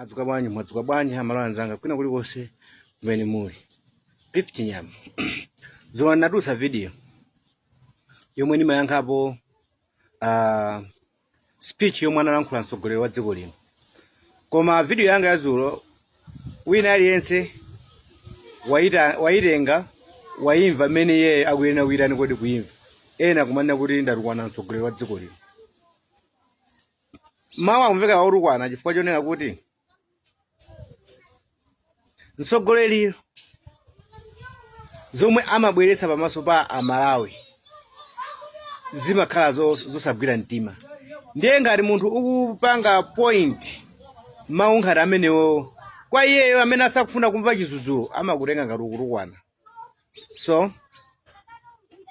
Adzuka bwanyi mwadzuka bwanyi amalo anzanga kwina kulikonse kumene muli. Cliff Chinyama. Zowa nadusa video yomwe ndimayankhapo speech yomwe analankhula mtsogoleri wa dziko lino. Koma video yanga yazulo wina aliyense waitenga waimva mene yeye akuyenera kuitani kodi kuimva. Ena kumanena kuti ndatukwana mtsogoleri wa dziko lino. Mawu akumveka aurukwana chifukwa chonena kuti mtsogoleri zomwe amabweretsa pamaso pa Amalawi zimakhala zosagwira mtima. Ndiye ngati munthu ukupanga point mawu ngati amenewo kwa iyeyo amene asakufuna kumva chizudzulo amakutenga ngati ukutukwana. So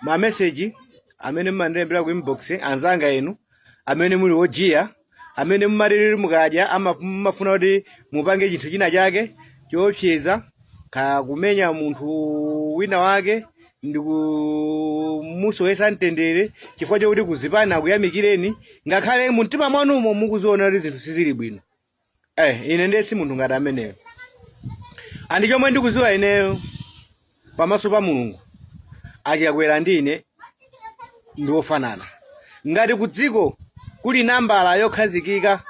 ma message amene mmandilembera ku inbox anzanga enu amene muli ojiya amene mmaliri mukadya amafuna kuti mupange chinthu china chake choopseza ka kumenya munthu wina wake ndi kumusowesa mtendere chifukwa chokuti kuzipana kuyamikireni ngakhale mumtima mwanumo mukuziona kuti zinthu sizili bwino. Ine ndesi munthu ngati ameneyo. Andi chomwe ndikuziwa ineyo pamaso pa Mulungu achakwera ndine ndi ofanana. Ngati ku dziko kuli nambala yokhazikika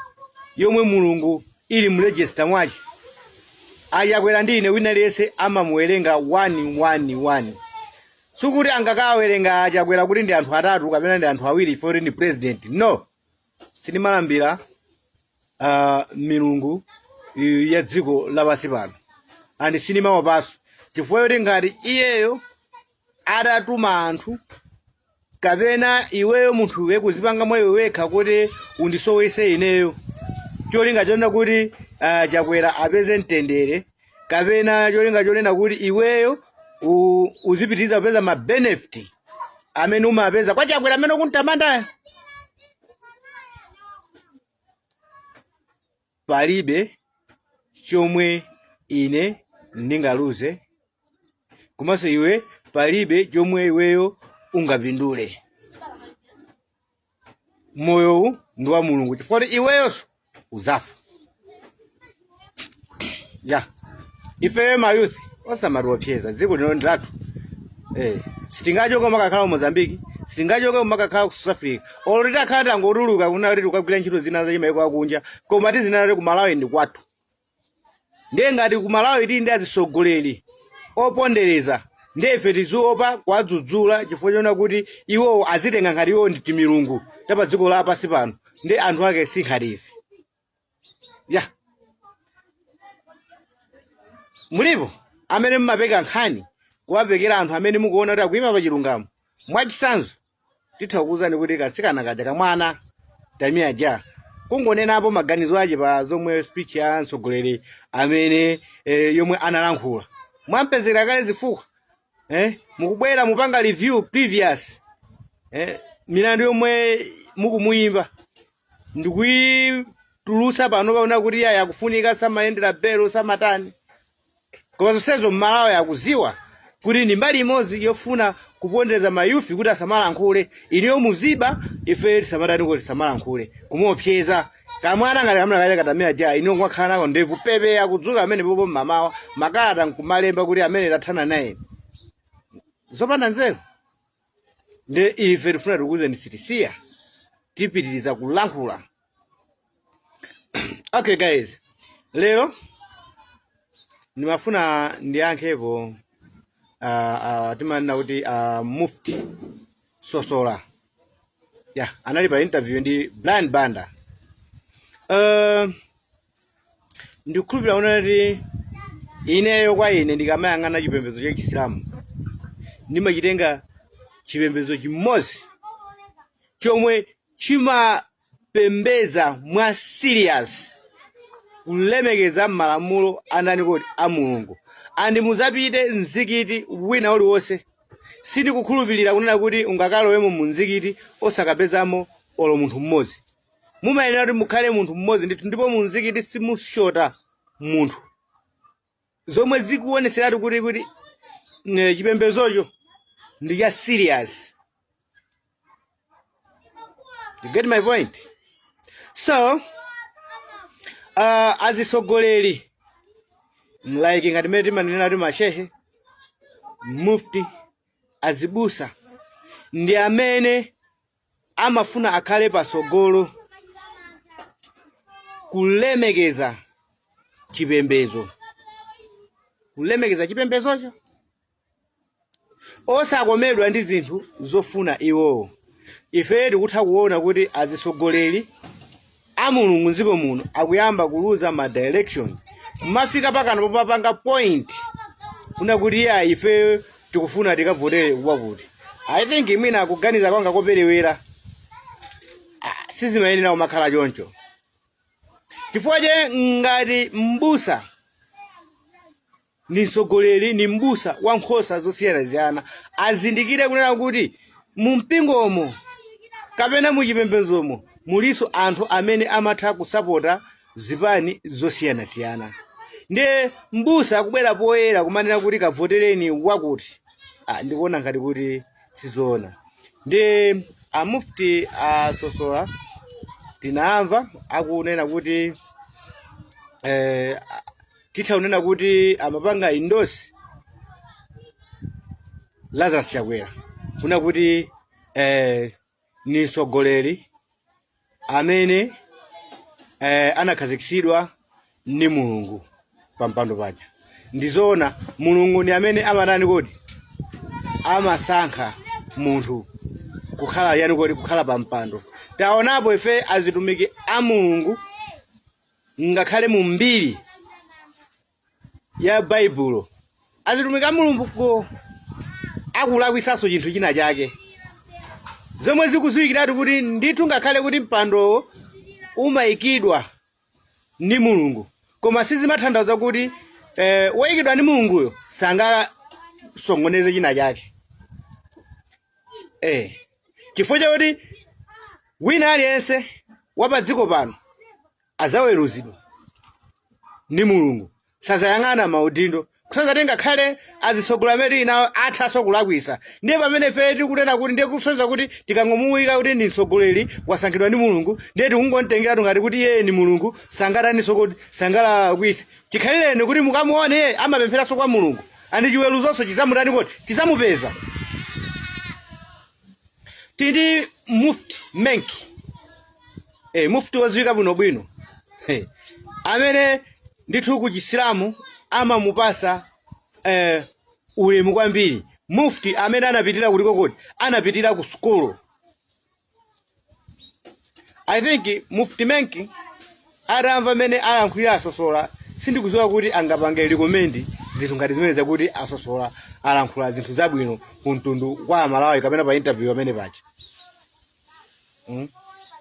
yomwe Mulungu ili mu register mwache achakwera ndine wina lese amamuwerenga 111. Sukuti angakawerenga achakwera kuti ndi anthu atatu kapena ndi anthu awiri for ndi president. No. Sinimalambira milungu ya dziko lapansi pano. Andi sinimawapaso. Chifukwa yoti ngati iyeyo atatuma anthu kapena iweyo munthu wekuzipanga mwa iwe wekha kuti undisowese ineyo cholinga chonena kuti chakwera apeze mtendere kapena cholinga chonena kuti iweyo uzipitiriza kupeza ma benefit amene umapeza kwa chakwera amene kuntamanda. Palibe chomwe ine ndingaluze komanso iwe palibe chomwe iweyo ungapindule. Moyo ndi wa Mulungu chifukwa iweyonso uzafa. Ife ma youth osamatiopseza dziko lino ndilatu. Sitingachoka makakhala mu Mozambique, sitingachoka makakhala ku South Africa. Oloti akhala angotuluka kuna kuti tukagwira ntchito zina za chimayiko akunja koma tizinalere ku Malawi ndi kwathu. Ndiye ngati ku Malawi tili ndi azisogoleri opondereza ndefe tizuopa kwadzudzula chifukwa chona kuti iwo azitenga ngati iwo ndi milungu tapa dziko lapansi pano ndi anthu ake sinkhalife. Mulipo amene mmapeka nkhani kuwapekera anthu amene mukuona kuti akuyima pa chilungamo. Mwachisanzo titha kukuwuzani kuti katsikana kaja kamwana tamia ja kungonenapo maganizo ache pa zomwe speech ya mtsogoleri amene yomwe analankhula. Mwampezera kale zifukwa. Mukubwera mupanga review previous milandu yomwe mukumuyimba ndikuitulusa pano paona kuti iye akufunika samayendera belo samatani. Koma zonsezo Malawi akuziwa kuti ndi mbali imodzi yofuna kupondereza mayufi kuti asamalankhule. Iniyo muziba ife tisamatani kuti samalankhule kumuopseza. Kamwana ngati kamuna kale katamia ja iniyo kwakhala nako ndevu pepe akudzuka amene popo mmamawa makalata nkumalemba kuti amene tathana naye. Zopanda nzeru. Nde ife tifuna tikuze ndi sitisiya tipitiriza kulankhula. Okay guys, lero nimafuna ndiyankhepo timanena kuti Mufti Sosola anali pa interview ndi Brian Banda. Ndikukhulupirira una kuti ineyo kwa ine ndikamayang'ana chipembedzo cha Chisilamu ndimachitenga chipembedzo chimodzi chomwe chimapembeza mwa serious kulemekeza malamulo anani kuti a Mulungu. Andi muzapite mzikiti wina uliwonse sindikukhulupirira kunena kuti ungakalowemo mu mzikiti osakapezamo olo munthu mmodzi. Mumayenera kuti mukhale munthu mmodzi ndithu ndipo mu mzikiti simushota munthu. Zomwe zikuoneseratu kuti chipembezocho ndi cha serious. You get my point? So azisogoleri like ngati mene timanena kuti mashehe, mufti, azibusa ndi amene amafuna akhale pasogolo kulemekeza chipembedzo. Kulemekeza chipembedzocho osakomedwa ndi zinthu zofuna iwowo. Ife tikutha kuona kuti azisogoleri a Mulungu m'dziko muno akuyamba kuluza ma direction. Mafika pakana popanga point kuna kuti ya ife tikufuna tikavotere wakuti. I think imina akuganiza kwanga koperewera sizimayenera umakhala choncho. Chifukwa je ngati mbusa ni msogoleri ni mbusa wa nkhosa zosiyanasiyana azindikire kunena kuti mu mpingomo kapena mu chipembedzomo muliso anthu amene amatha kusapota zipani zosiyanasiyana. Ndiye mbusa akubwera poyera kumanena kuti kavotereni wakuti ndikuona ngati kuti sizoona. Ndiye amufti asosola tinamva akunena kuti titha unena kuti amapanga endorse Lazarus Chakwera kuna kuti ni msogoleri amene anakhazikitsidwa ndi Mulungu pampando paja. Ndizoona Mulungu ndi amene amatani kodi amasankha munthu kukhala yani kodi kukhala pampando. Taonapo ife azitumiki a Mulungu ngakhale mu mbiri ya Baibulo azitumiki a Mulungu akulakwisaso chinthu china chake. Zomwe zikudziwikiratu kuti ndithu ngakhale kuti mpando umayikidwa ndi Mulungu koma sizimatanthauza kuti woyikidwa ndi Mulunguyo sangasongoneze china chake. Chifukwa chakuti wina aliyense wapadziko pano azaweruzidwa ndi Mulungu, sazayang'ana maudindo kusazatenga khale azisogoleri amene nawo athaso kulakwisa. Ndiye pamene ife tikunena kuti ndiye kusonyeza kuti tikangomuwika kuti ndi msogoleri wasankhidwa ndi Mulungu ndiye tikungotengeratu ngati kuti iye ni Mulungu sangataniso kuti sangalakwise. Chikhalireni kuti mukamuone iye amapempheranso kwa Mulungu andi chiweruzonso chizamutani kuti chizamupeza. Tindi mufti Menki mufti waziwika bwinobwino amene ndithu ku Chisilamu amamupasa ulemu kwambiri. Mufti amene anapitira kuliko kodi anapitira ku skulu. I think Mufti Menki atamva amene alankhulira asosola sindikudziwa kuti angapange recommend zinthu ngati zimene zakuti asosola alankhula zinthu zabwino ku mtundu kwa Malawi kapena pa interview amene pacha.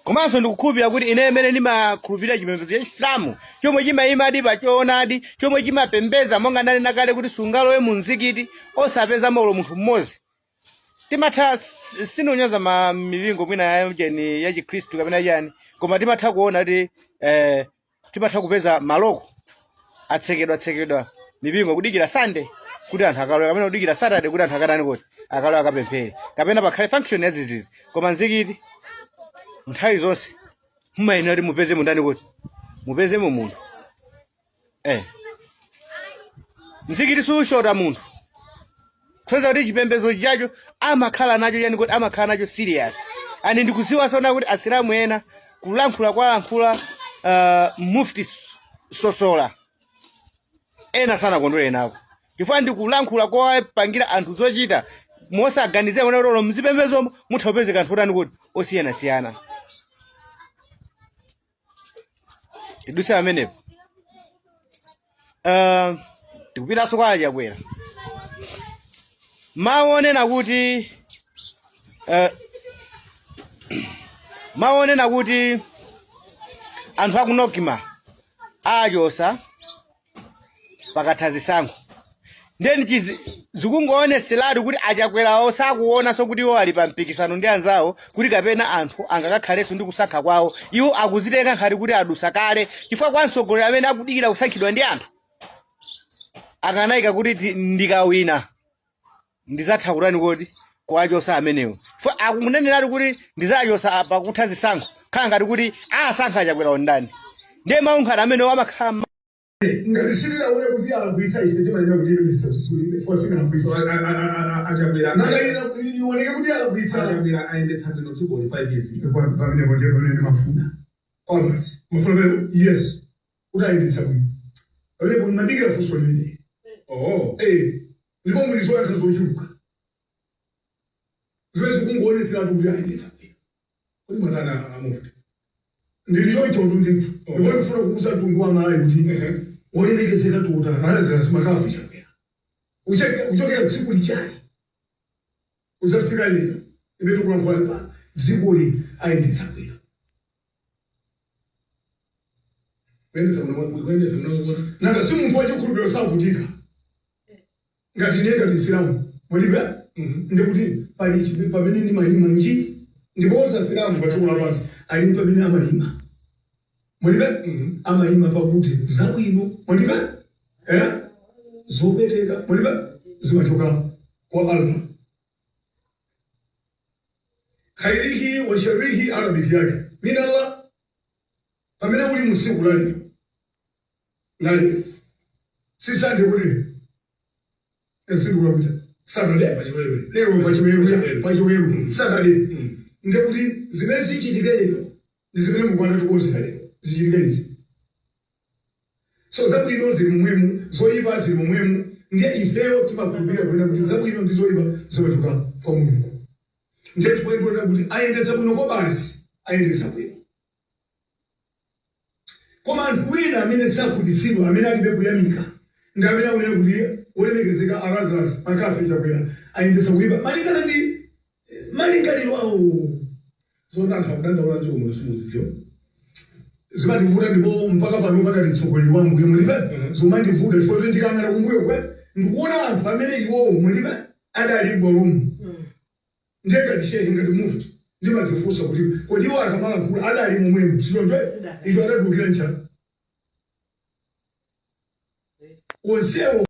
Komanso ndikukhulupirira kuti ine amene ndimakhulupirira chipembedzo cha Islamu chomwe chimayimadi pa choonadi chomwe chimapembedza monga ndanena kale kuti sungalowe mu mzikiti osapeza malo munthu mmodzi. Timatha sinonyoza mipingo mwina ya Chikhristu kapena chani koma timatha kuona kuti timatha kupeza maloko atsekedwa mipingo kudikira Sunday kuti anthu akalowe kapena kudikira Saturday kuti anthu akatani kuti akalowe akapemphere kapena pakhale function yazizizi. Koma mzikiti nthawi zonse mumayenera kuti mupeze mundani kuti mupezemo munthu. Mzikiti sushota munthu kusonyeza kuti chipembedzo chacho amakhala nacho yani kuti amakhala nacho serious. Ani ndikudziwa sona kuti asilamu ena kulankhula kwalankhula mufti sosola ena sana kondwere nako chifukwa ndikulankhula kwapangira anthu zochita mosaganize kuti lero mzipembezo mutha kupezeka anthu otani kuti osiyanasiyana. Tiduse amenepo tikupitaso kwa Chakwera maonena kuti anthu akunokima achosa pakatha zisankho. Ndeni zikungoonetseratu kuti Achakwerawo sakuona so kuti iwo ali pa mpikisano ndi anzawo kuti kapena anthu angakakhalenso ndi kusankha kwawo. Iwo akuzitenga ngati kuti adusa kale chifukwa kwa msogoleri amene akudikira kusankhidwa ndi anthu akanayika kuti ndikawina ndizatha kutani kuti kuwachosa amenewo. Akuneneratu kuti ndizachosa apa kutha zisankho khala ngati kuti asankha Achakwerawo ndani. ndiye maunkhani amene amakhala ngatisirira ule kuti alakwitsa ife timanena kuti ibelisa tisulire fosi ngalakwitsa achabwera ioneke kuti alakwitsa achabwera ayendetsa bwino dziko li 5 years pamene ponjepone mafuna always mafuna peno yes kuti ayendetsa bwino pamene mandikira funso limene ndipo mulizo yakha zochuluka zimene zikungoonetsera kuti ayendetsa bwino kuti mwanana amufti ndiliyo chondo ndithu ndipo ndifuna kukuza mtundu wa malayi kuti wolemekezeka tukuta anazira simakafu chakwera uchokera tsiku lichali uzafika lero ibe tukulankhula pano dziko li ayendetsa bwino nanga si munthu wachikhulupiriro savutika ngati ine ngati msilamu mwaliva ndikuti pamene ndimayima nji ndipo osasilamu pa dziko lapansi ali pamene amayima mwaliva amayima pakuti zabwino mwaliva zopeteka mwaliva zimachoka kwa Allah khairihi wa sharrihi arabiki yake min Allah pamene uli mutsiku lalero sisande kuti esidukulakuti sanade pachiwewe lero pachiwewe sanade ndekuti zimene zichitika lero ndi zimene mukwana tikozera lero zichitika izi so zabwino zili mumwemu zoyipa zili mumwemu ndiye ifeyo timakhulupirira kuona kuti zabwino ndi zoyipa zimachoka kwa Mulungu ndiye tifotokoza kuti ayendetsa bwino kwa basi ayendetsa bwino koma anthu wina amene sakhutitsidwa amene alibe kuyamika ndi amene akunena kuti wolemekezeka Lazarus akafe chakwera ayendetsa kuyipa malingaliro awo zonanga kudandaula dziko muno simuzidziwa zimandivuta ndipo mpaka pano pakati mtsogoleri wa mbuye mulipani zimandivuta ifo ndikangana kumbuyo kwati ndikuona anthu amene iwowo mulipani adali bolomu ndiye ngati shehe ngati mufti ndimadzifunsa kuti kodi iwo akamalankhula adali momwemo sichoncho icho adadukira nchani onsewo